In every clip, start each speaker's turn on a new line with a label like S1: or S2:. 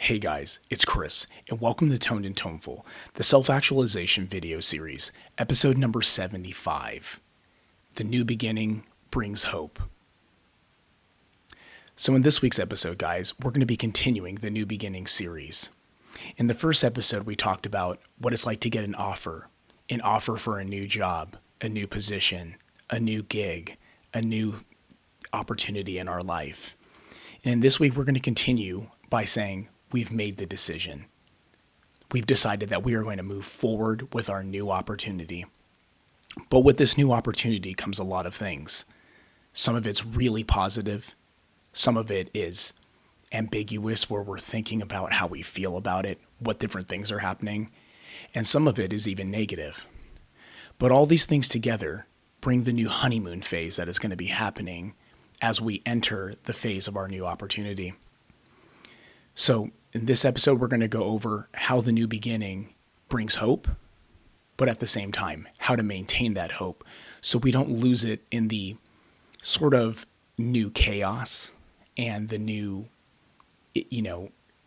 S1: Hey guys, it's Chris, and welcome to Toned and Toneful, the self-actualization video series, episode number 75. The new beginning brings hope. So in this week's episode, guys, we're going to be continuing the new beginning series. In the first episode, we talked about what it's like to get an offer for a new job, a new position, a new gig, a new opportunity in our life. And this week, we're going to continue by saying, we've made the decision. We've decided that we are going to move forward with our new opportunity. But with this new opportunity comes a lot of things. Some of it's really positive. Some of it is ambiguous, where we're thinking about how we feel about it, what different things are happening. And some of it is even negative. But all these things together bring the new honeymoon phase that is going to be happening as we enter the phase of our new opportunity. So in this episode, we're going to go over how the new beginning brings hope, but at the same time, how to maintain that hope so we don't lose it in the sort of new chaos and the new,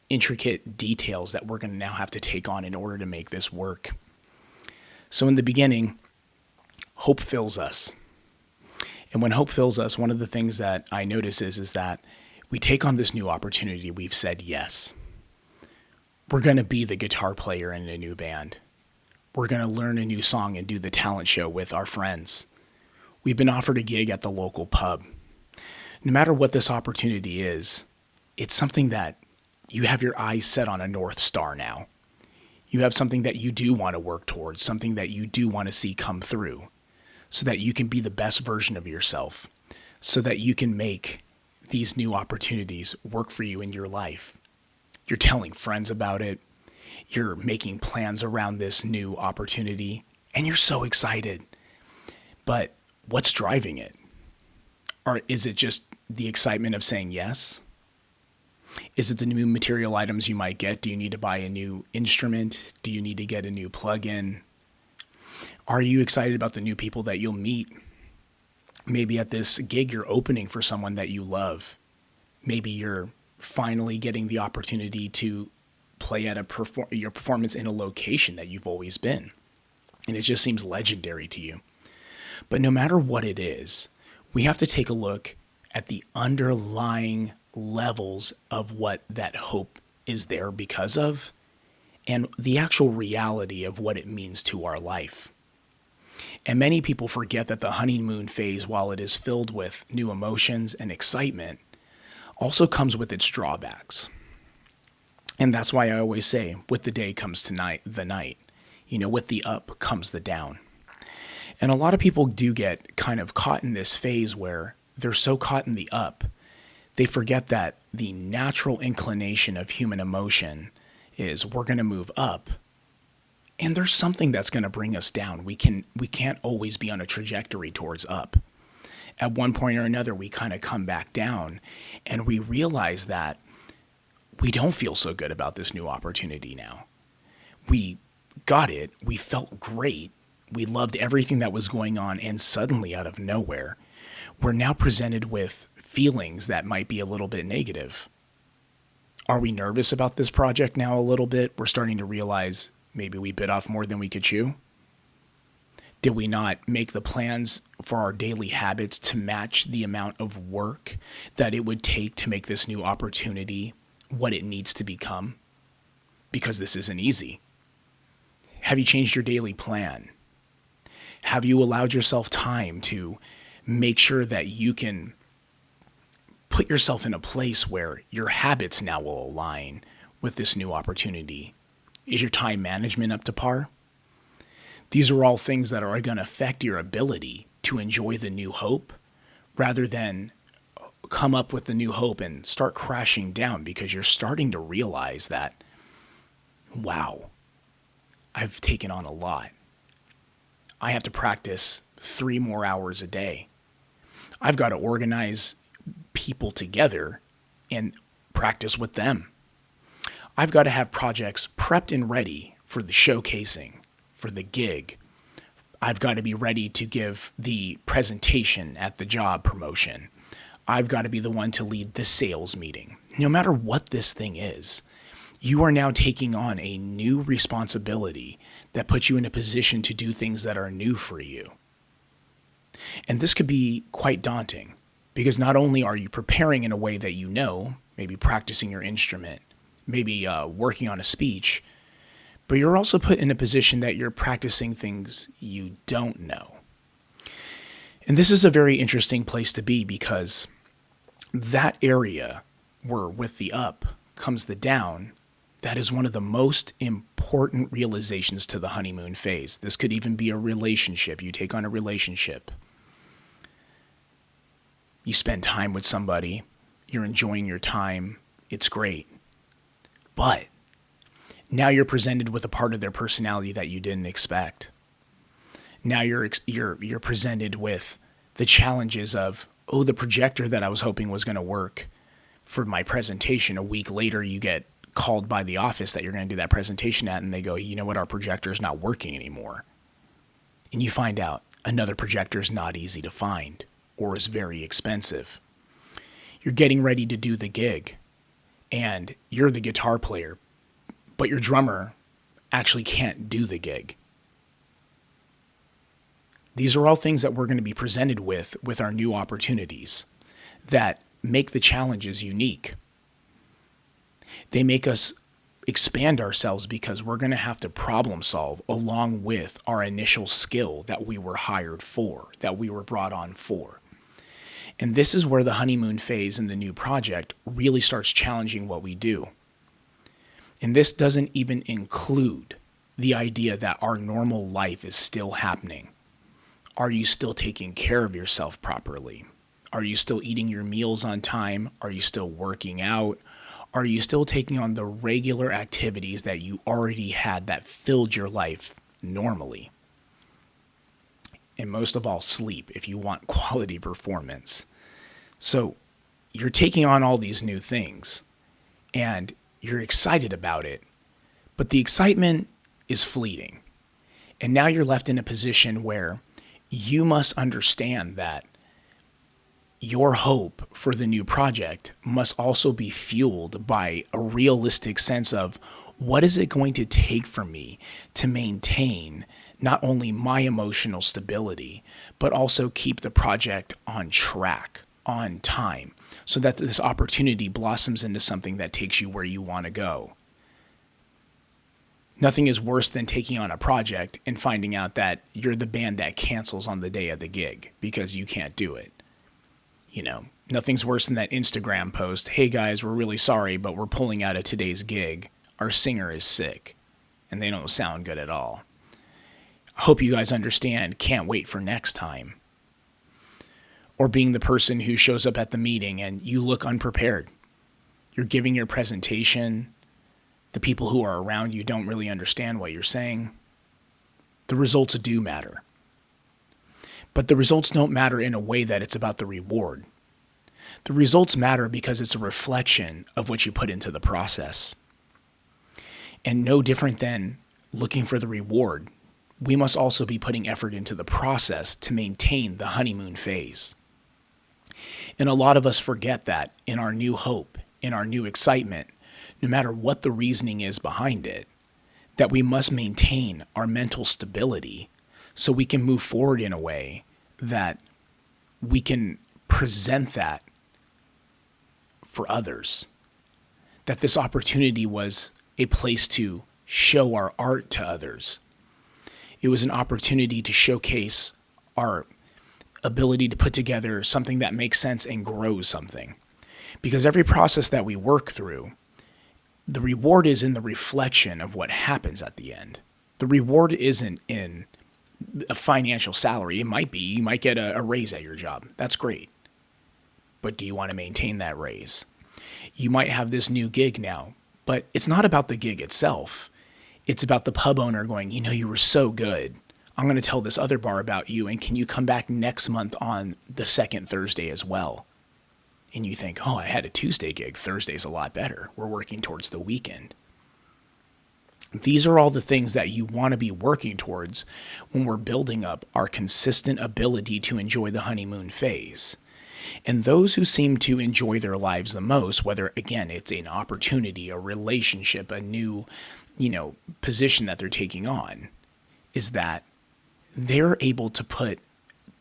S1: intricate details that we're going to now have to take on in order to make this work. So in the beginning, hope fills us. And when hope fills us, one of the things that I notice is that we take on this new opportunity. We've said yes. We're going to be the guitar player in a new band. We're going to learn a new song and do the talent show with our friends. We've been offered a gig at the local pub. No matter what this opportunity is, it's something that you have your eyes set on a North Star now. You have something that you do want to work towards, something that you do want to see come through, so that you can be the best version of yourself, so that you can make these new opportunities work for you in your life. You're telling friends about it. You're making plans around this new opportunity, and you're so excited. But what's driving it? Or is it just the excitement of saying yes? Is it the new material items you might get? Do you need to buy a new instrument? Do you need to get a new plug-in? Are you excited about the new people that you'll meet? Maybe at this gig you're opening for someone that you love. Maybe you're finally getting the opportunity to play at your performance in a location that you've always been. And it just seems legendary to you. But no matter what it is, we have to take a look at the underlying levels of what that hope is there because of, and the actual reality of what it means to our life. And many people forget that the honeymoon phase, while it is filled with new emotions and excitement, also comes with its drawbacks. And that's why I always say, with the day comes the night. With the up comes the down. And a lot of people do get kind of caught in this phase where they're so caught in the up, they forget that the natural inclination of human emotion is we're going to move up. And there's something that's going to bring us down. We can't always be on a trajectory towards up. At one point or another, we kind of come back down and we realize that we don't feel so good about this new opportunity now. We got it. We felt great. We loved everything that was going on. And suddenly, out of nowhere, we're now presented with feelings that might be a little bit negative. Are we nervous about this project now a little bit? We're starting to realize maybe we bit off more than we could chew. Did we not make the plans for our daily habits to match the amount of work that it would take to make this new opportunity what it needs to become? Because this isn't easy. Have you changed your daily plan? Have you allowed yourself time to make sure that you can put yourself in a place where your habits now will align with this new opportunity? Is your time management up to par? These are all things that are going to affect your ability to enjoy the new hope rather than come up with the new hope and start crashing down because you're starting to realize that, wow, I've taken on a lot. I have to practice 3 more hours a day. I've got to organize people together and practice with them. I've got to have projects prepped and ready for the showcasing, for the gig. I've got to be ready to give the presentation at the job promotion. I've got to be the one to lead the sales meeting. No matter what this thing is, You are now taking on a new responsibility that puts you in a position to do things that are new for you. And this could be quite daunting because not only are you preparing in a way that you know, maybe practicing your instrument, maybe working on a speech, but you're also put in a position that you're practicing things you don't know. And this is a very interesting place to be because that area where with the up comes the down, that is one of the most important realizations to the honeymoon phase. This could even be a relationship. You take on a relationship. You spend time with somebody. You're enjoying your time. It's great. But now you're presented with a part of their personality that you didn't expect. Now you're presented with the challenges of, oh, the projector that I was hoping was going to work for my presentation. A week later, you get called by the office that you're going to do that presentation at, and they go, you know what, our projector is not working anymore. And you find out another projector is not easy to find or is very expensive. You're getting ready to do the gig, and you're the guitar player, but your drummer actually can't do the gig. These are all things that we're going to be presented with our new opportunities that make the challenges unique. They make us expand ourselves because we're going to have to problem solve along with our initial skill that we were hired for, that we were brought on for. And this is where the honeymoon phase in the new project really starts challenging what we do. And this doesn't even include the idea that our normal life is still happening. Are you still taking care of yourself properly? Are you still eating your meals on time? Are you still working out? Are you still taking on the regular activities that you already had that filled your life normally? And most of all, sleep if you want quality performance. So you're taking on all these new things and you're excited about it, but the excitement is fleeting. And now you're left in a position where you must understand that your hope for the new project must also be fueled by a realistic sense of what is it going to take for me to maintain not only my emotional stability, but also keep the project on track, on time, so that this opportunity blossoms into something that takes you where you want to go. Nothing is worse than taking on a project and finding out that you're the band that cancels on the day of the gig because you can't do it. You know, nothing's worse than that Instagram post, hey guys, we're really sorry, but we're pulling out of today's gig. Our singer is sick, and they don't sound good at all. I hope you guys understand, can't wait for next time. Or being the person who shows up at the meeting and you look unprepared. You're giving your presentation. The people who are around you don't really understand what you're saying. The results do matter. But the results don't matter in a way that it's about the reward. The results matter because it's a reflection of what you put into the process. And no different than looking for the reward, we must also be putting effort into the process to maintain the honeymoon phase. And a lot of us forget that in our new hope, in our new excitement, no matter what the reasoning is behind it, that we must maintain our mental stability so we can move forward in a way that we can present that for others. That this opportunity was a place to show our art to others. It was an opportunity to showcase our ability to put together something that makes sense and grows something. Because every process that we work through, the reward is in the reflection of what happens at the end. The reward isn't in a financial salary. It might be. You might get a raise at your job. That's great. But do you want to maintain that raise? You might have this new gig now, but it's not about the gig itself. It's about the pub owner going, you know, you were so good. I'm going to tell this other bar about you, and can you come back next month on the second Thursday as well? And you think, oh, I had a Tuesday gig. Thursday's a lot better. We're working towards the weekend. These are all the things that you want to be working towards when we're building up our consistent ability to enjoy the honeymoon phase. And those who seem to enjoy their lives the most, whether again it's an opportunity, a relationship, a new, position that they're taking on, is that they're able to put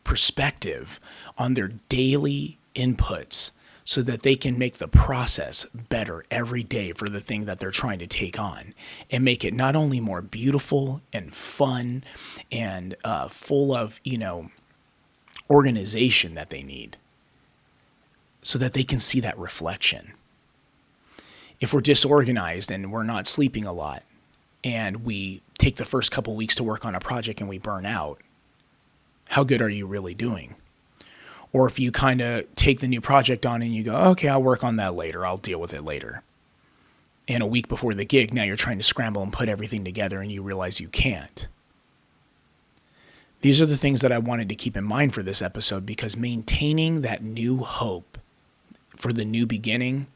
S1: perspective on their daily inputs so that they can make the process better every day for the thing that they're trying to take on, and make it not only more beautiful and fun and full of, organization that they need, so that they can see that reflection. If we're disorganized and we're not sleeping a lot, and we take the first couple weeks to work on a project and we burn out, how good are you really doing? Or if you kind of take the new project on and you go, okay, I'll work on that later, I'll deal with it later. And a week before the gig, now you're trying to scramble and put everything together and you realize you can't. These are the things that I wanted to keep in mind for this episode, because maintaining that new hope for the new beginning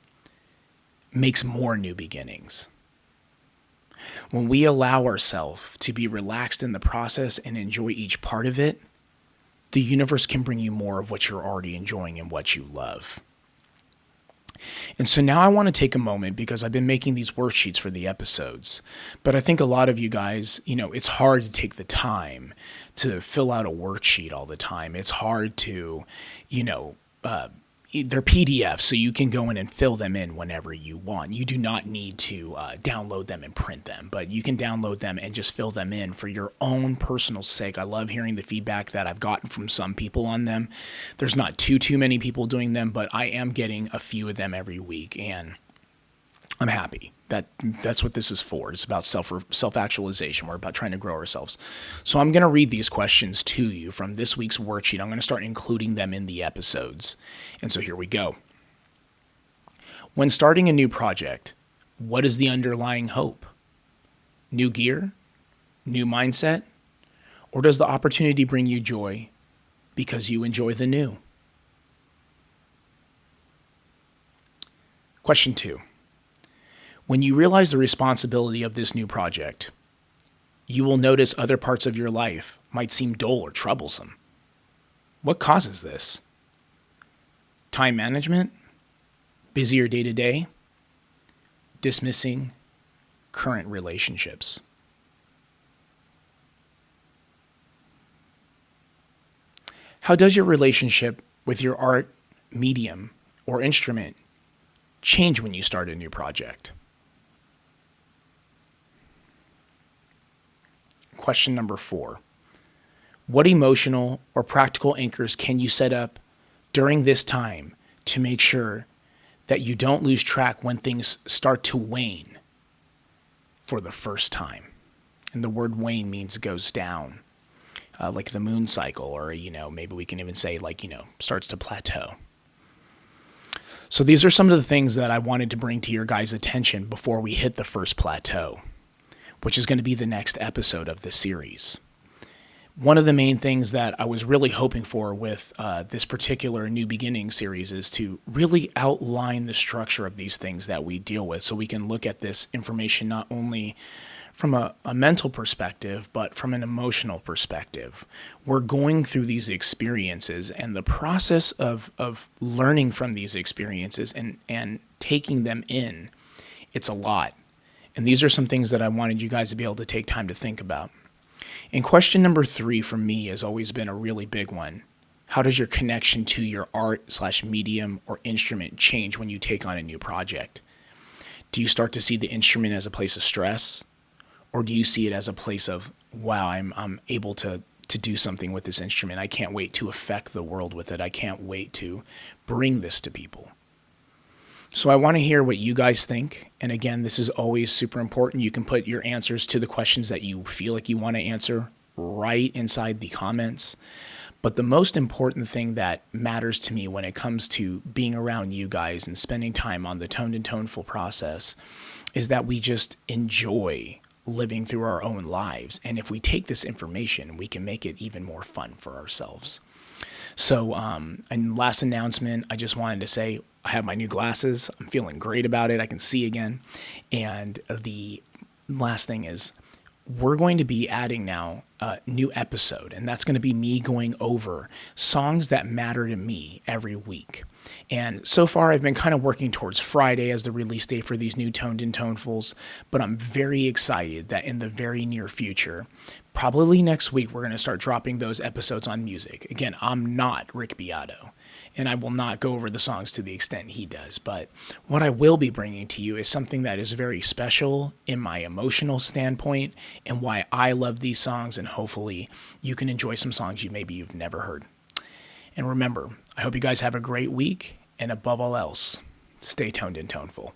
S1: makes more new beginnings. When we allow ourselves to be relaxed in the process and enjoy each part of it, the universe can bring you more of what you're already enjoying and what you love. And so now I want to take a moment, because I've been making these worksheets for the episodes, but I think a lot of you guys, it's hard to take the time to fill out a worksheet all the time. It's hard to, they're PDFs, so you can go in and fill them in whenever you want. You do not need to download them and print them, but you can download them and just fill them in for your own personal sake. I love hearing the feedback that I've gotten from some people on them. There's not too many people doing them, but I am getting a few of them every week, and I'm happy. That's what this is for. It's about self-actualization. We're about trying to grow ourselves. So I'm going to read these questions to you from this week's worksheet. I'm going to start including them in the episodes. And so here we go. When starting a new project, what is the underlying hope? New gear? New mindset? Or does the opportunity bring you joy because you enjoy the new? Question 2. When you realize the responsibility of this new project, you will notice other parts of your life might seem dull or troublesome. What causes this? Time management? Busier day-to-day? Dismissing current relationships? How does your relationship with your art, medium, or instrument change when you start a new project? Question number 4. What emotional or practical anchors can you set up during this time to make sure that you don't lose track when things start to wane for the first time? And the word wane means goes down, like the moon cycle, or, maybe we can even say starts to plateau. So these are some of the things that I wanted to bring to your guys' attention before we hit the first plateau, which is going to be the next episode of this series. One of the main things that I was really hoping for with this particular New Beginning series is to really outline the structure of these things that we deal with, so we can look at this information not only from a mental perspective, but from an emotional perspective. We're going through these experiences, and the process of learning from these experiences and taking them in, it's a lot. And these are some things that I wanted you guys to be able to take time to think about. And question number 3 for me has always been a really big one. How does your connection to your art/medium or instrument change when you take on a new project? Do you start to see the instrument as a place of stress? Or do you see it as a place of, wow, I'm able to do something with this instrument. I can't wait to affect the world with it. I can't wait to bring this to people. So I want to hear what you guys think. And again, this is always super important. You can put your answers to the questions that you feel like you want to answer right inside the comments. But the most important thing that matters to me when it comes to being around you guys and spending time on the Toned and Toneful process is that we just enjoy living through our own lives. And if we take this information, we can make it even more fun for ourselves. So, and last announcement, I just wanted to say I have my new glasses. I'm feeling great about it. I can see again. And the last thing is, we're going to be adding now a new episode, and that's going to be me going over songs that matter to me every week. And so far, I've been kind of working towards Friday as the release date for these new Toned and Tonefuls, but I'm very excited that in the very near future, probably next week, we're going to start dropping those episodes on music. Again, I'm not Rick Beato, and I will not go over the songs to the extent he does, but what I will be bringing to you is something that is very special in my emotional standpoint and why I love these songs, and hopefully you can enjoy some songs you've never heard. And remember, I hope you guys have a great week, and above all else, stay toned and toneful.